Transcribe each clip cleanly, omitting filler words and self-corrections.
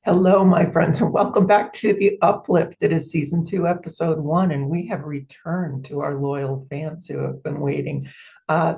Hello, my friends, and welcome back to The Uplift. It is season 2, episode 1, and we have returned to our loyal fans who have been waiting. Uh,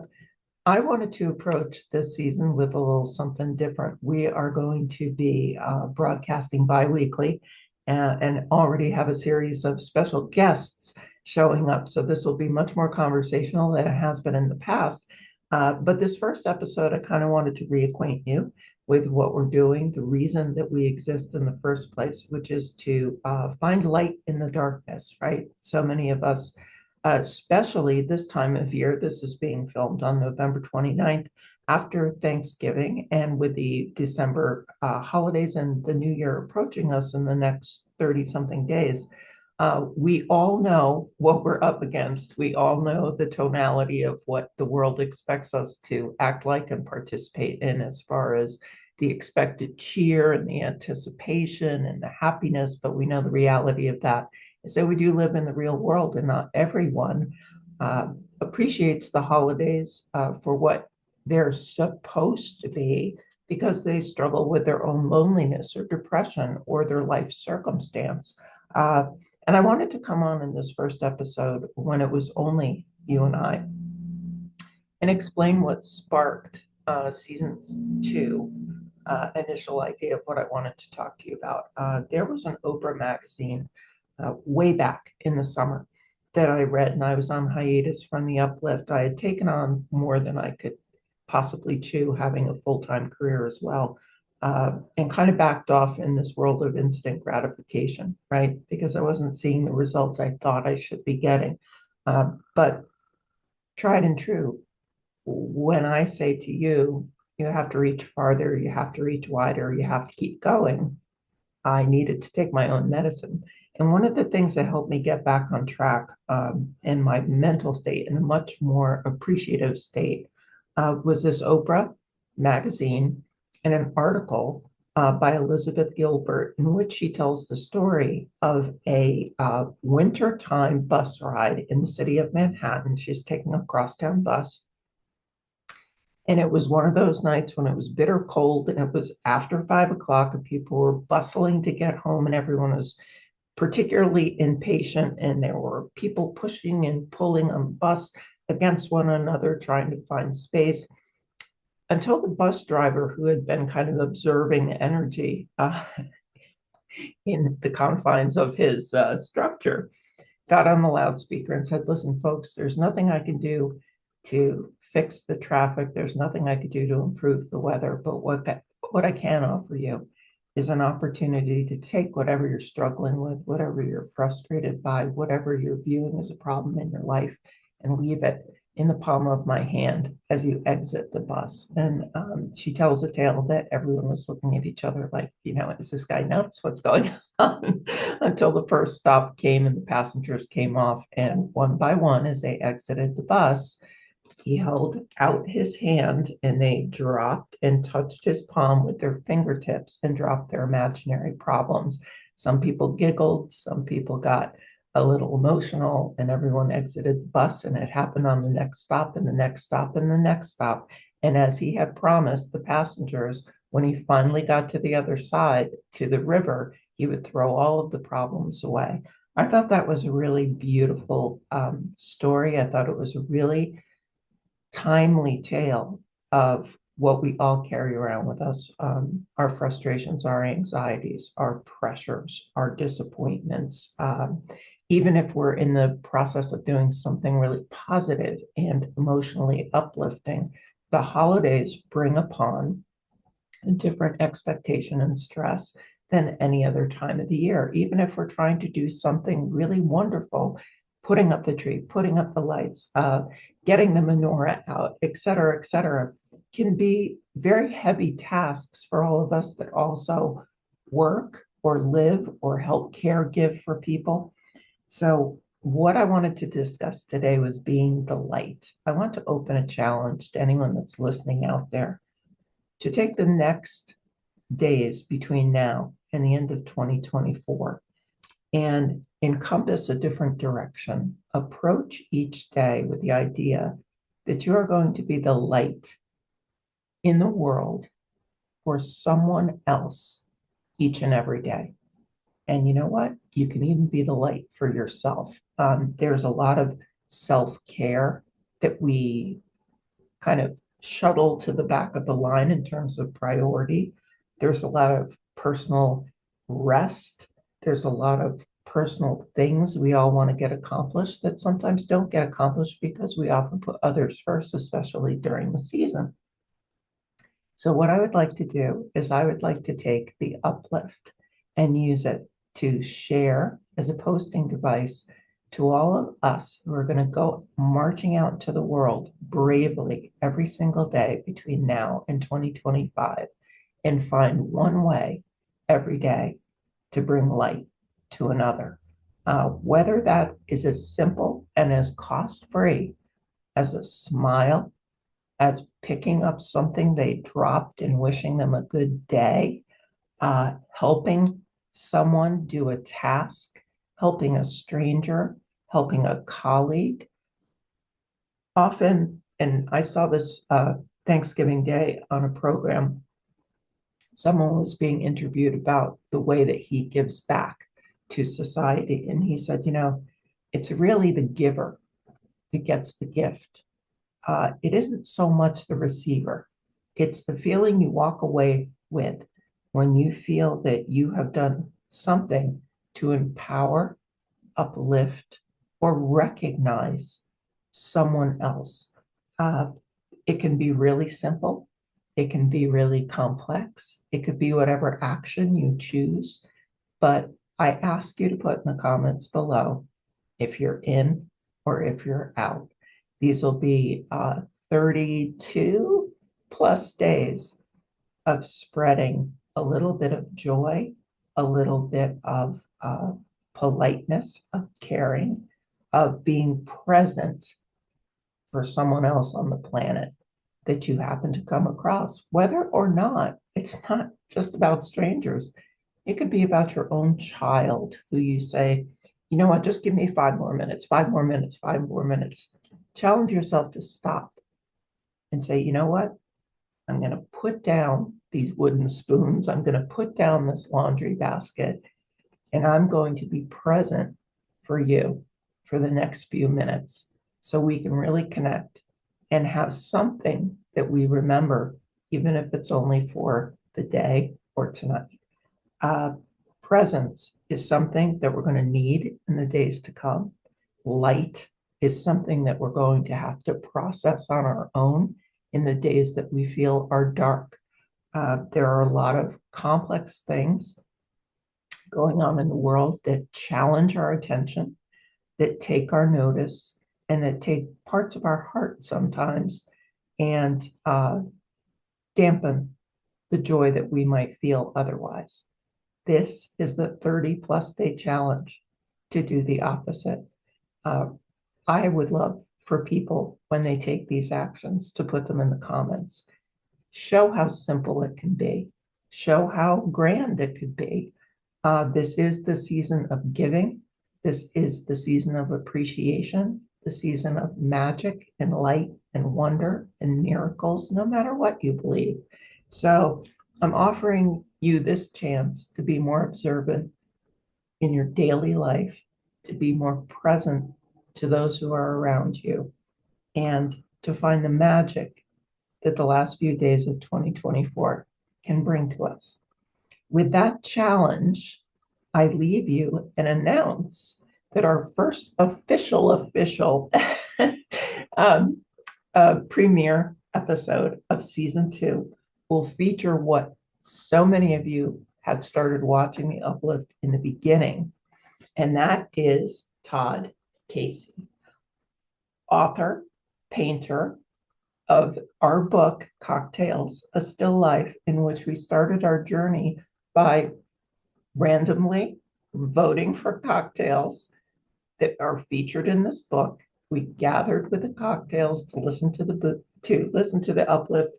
I wanted to approach this season with a little something different. We are going to be broadcasting bi-weekly and already have a series of special guests showing up. So this will be much more conversational than it has been in the past. But this first episode, I kind of wanted to reacquaint you with what we're doing, the reason that we exist in the first place, which is to find light in the darkness, right? So many of us, especially this time of year, this is being filmed on November 29th after Thanksgiving, and with the December holidays and the new year approaching us in the next 30 something days. We all know what we're up against. We all know the tonality of what the world expects us to act like and participate in, as far as the expected cheer and the anticipation and the happiness. But we know the reality of that is that we do live in the real world, and not everyone appreciates the holidays for what they're supposed to be, because they struggle with their own loneliness or depression or their life circumstance. Uh, and I wanted to come on in this first episode when it was only you and I and explain what sparked season 2 initial idea of what I wanted to talk to you about. There was an Oprah magazine way back in the summer that I read, and I was on hiatus from the Uplift. I had taken on more than I could possibly chew, having a full-time career as well, and kind of backed off in this world of instant gratification, right? Because I wasn't seeing the results I thought I should be getting. But tried and true, when I say to you, you have to reach farther, you have to reach wider, you have to keep going, I needed to take my own medicine. And one of the things that helped me get back on track in my mental state, in a much more appreciative state, was this Oprah magazine and an article by Elizabeth Gilbert, in which she tells the story of a wintertime bus ride in the city of Manhattan. She's taking a crosstown bus. And it was one of those nights when it was bitter cold, and it was after 5 o'clock, and people were bustling to get home, and everyone was particularly impatient. And there were people pushing and pulling on the bus against one another, trying to find space, until the bus driver, who had been kind of observing the energy in the confines of his structure, got on the loudspeaker and said, "Listen, folks, there's nothing I can do to fix the traffic. There's nothing I could do to improve the weather. But what I can offer you is an opportunity to take whatever you're struggling with, whatever you're frustrated by, whatever you're viewing as a problem in your life, and leave it in the palm of my hand as you exit the bus." And she tells a tale that everyone was looking at each other like, is this guy nuts? What's going on? Until the first stop came and the passengers came off. And one by one, as they exited the bus, he held out his hand, and they dropped and touched his palm with their fingertips and dropped their imaginary problems. Some people giggled, some people got a little emotional, and everyone exited the bus. And it happened on the next stop, and the next stop, and the next stop. And as he had promised the passengers, when he finally got to the other side, to the river, he would throw all of the problems away. I thought that was a really beautiful story. I thought it was a really timely tale of what we all carry around with us, our frustrations, our anxieties, our pressures, our disappointments. Even if we're in the process of doing something really positive and emotionally uplifting, the holidays bring upon a different expectation and stress than any other time of the year. Even if we're trying to do something really wonderful, putting up the tree, putting up the lights, getting the menorah out, et cetera, can be very heavy tasks for all of us that also work or live or help caregive for people. So what I wanted to discuss today was being the light. I want to open a challenge to anyone that's listening out there to take the next days between now and the end of 2024 and encompass a different direction. Approach each day with the idea that you are going to be the light in the world for someone else, each and every day. And you know what? You can even be the light for yourself. There's a lot of self-care that we kind of shuttle to the back of the line in terms of priority. There's a lot of personal rest. There's a lot of personal things we all want to get accomplished that sometimes don't get accomplished because we often put others first, especially during the season. So what I would like to do is I would like to take the uplift and use it to share as a posting device to all of us who are going to go marching out into the world bravely every single day between now and 2025 and find one way every day to bring light to another. Whether that is as simple and as cost-free as a smile, as picking up something they dropped and wishing them a good day, helping someone do a task, helping a stranger, helping a colleague. Often, and I saw this Thanksgiving Day on a program, someone was being interviewed about the way that he gives back to society. And he said, it's really the giver that gets the gift. It isn't so much the receiver. It's the feeling you walk away with when you feel that you have done something to empower, uplift, or recognize someone else. It can be really simple. It can be really complex. It could be whatever action you choose. But I ask you to put in the comments below if you're in or if you're out. These will be 32 plus days of spreading a little bit of joy, a little bit of politeness, of caring, of being present for someone else on the planet that you happen to come across, whether or not it's not just about strangers. It could be about your own child who you say, you know what, just give me 5 more minutes, 5 more minutes, 5 more minutes. Challenge yourself to stop and say, you know what, I'm going to put down these wooden spoons. I'm going to put down this laundry basket, and I'm going to be present for you for the next few minutes so we can really connect and have something that we remember, even if it's only for the day or tonight. Presence is something that we're going to need in the days to come. Light is something that we're going to have to process on our own in the days that we feel are dark. There are a lot of complex things going on in the world that challenge our attention, that take our notice, and that take parts of our heart sometimes and dampen the joy that we might feel otherwise. This is the 30 plus day challenge to do the opposite. I would love for people, when they take these actions, to put them in the comments. Show how simple it can be. Show how grand it could be. This is the season of giving. This is the season of appreciation, the season of magic and light and wonder and miracles, no matter what you believe. So I'm offering you this chance to be more observant in your daily life, to be more present to those who are around you, and to find the magic that the last few days of 2024 can bring to us. With that challenge, I leave you and announce that our first official premiere episode of season 2 will feature what so many of you had started watching the Uplift in the beginning, and that is Todd Casey, author, painter of our book, Cocktails, A Still Life, in which we started our journey by randomly voting for cocktails that are featured in this book. We gathered with the cocktails to listen to the Uplift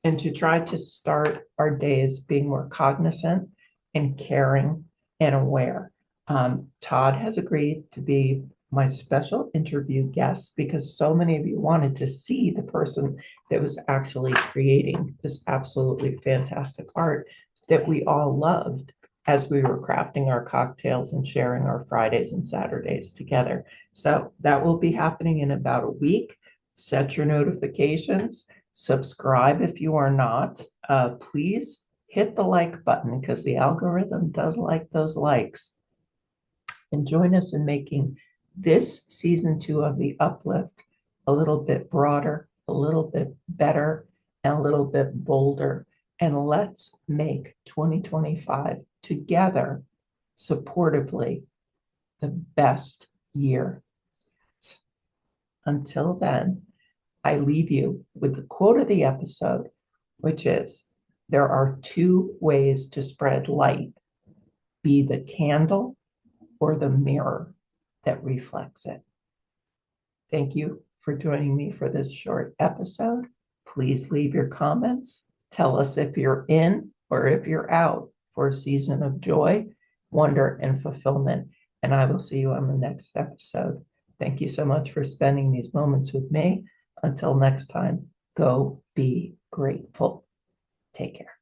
and to try to start our days being more cognizant and caring and aware. Todd has agreed to be my special interview guest because so many of you wanted to see the person that was actually creating this absolutely fantastic art that we all loved as we were crafting our cocktails and sharing our Fridays and Saturdays together. So that will be happening in about a week. Set your notifications, subscribe if you are not. Please hit the like button because the algorithm does like those likes. And join us in making this season 2 of The Uplift a little bit broader, a little bit better, and a little bit bolder. And let's make 2025 together, supportively, the best year. Until then, I leave you with the quote of the episode, which is, there are two ways to spread light: be the candle or the mirror that reflects it. Thank you for joining me for this short episode. Please leave your comments. Tell us if you're in or if you're out for a season of joy, wonder, and fulfillment. And I will see you on the next episode. Thank you so much for spending these moments with me. Until next time, go be grateful. Take care.